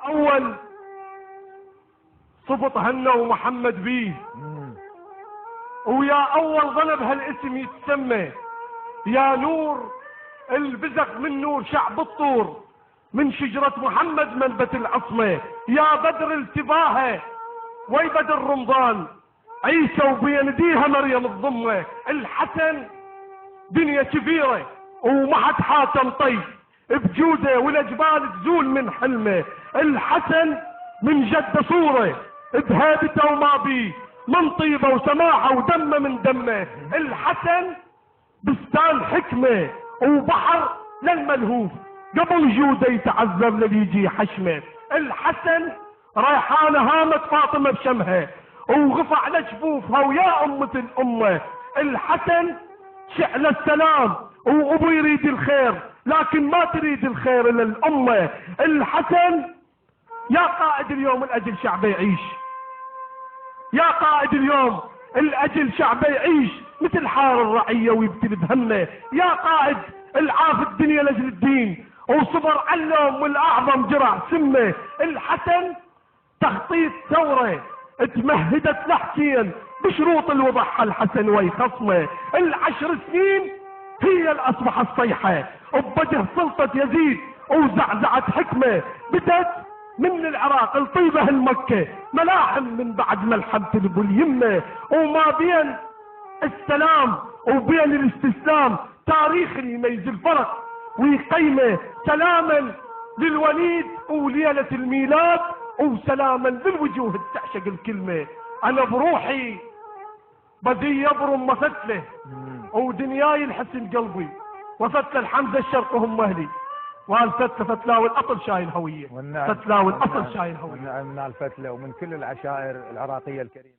اول صفط هنا ومحمد بيه، ويا اول ظلب هالاسم يتسمى يا نور البزق من نور شعب الطور، من شجرة محمد منبت العصمة، يا بدر التباهة وي بدر رمضان، عيسى وبينديها مريم الضمة، الحسن دنيا كبيرة ومحد حاتم طيب بجوده والجبال تزول من حلمه، الحسن من جد صورة بهيبته وما بيه، من طيبه وسماحه ودمه من دمه، الحسن بستان حكمه وبحر للملهوف، قبل جوده يتعذب لبيجي حشمه، الحسن ريحانه هامت فاطمه بشمها وغفع لجفوفها ويا امة الامه، الحسن شعل السلام وابو يريد الخير لكن ما تريد الخير الا الامه، الحسن يا قائد اليوم الاجل شعبه يعيش، يا قائد اليوم الاجل شعبه يعيش مثل حار الرعيه ويبتل بهمه، يا قائد العاف الدنيا لاجل الدين وصبر علهم والاعظم جرع سمه، الحسن تخطيط ثوره تمهدت لحكيا بشروط الوضع الحسن ويخصمه، العشر سنين هي اللي اصبحت صيحه وبوجه سلطه يزيد وزعزعت حكمه، بدت من العراق الطيبه المكه ملاحم من بعد ملحمه ابو اليمه، وما بين السلام وبين الاستسلام تاريخ يميز الفرق ويقيمه، سلاما للوليد وليله الميلاد وسلاما للوجوه اللي تعشق الكلمه، انا بروحي بدي يبرم مفتله ودنياي الحسن قلبي وفتله الحمزه الشرق هم اهلي، والفتله فتلاوي الاصل شايل هويه، فتلاوي الاصل شايل هويه من الفتله ومن كل العشائر العراقيه الكريمه.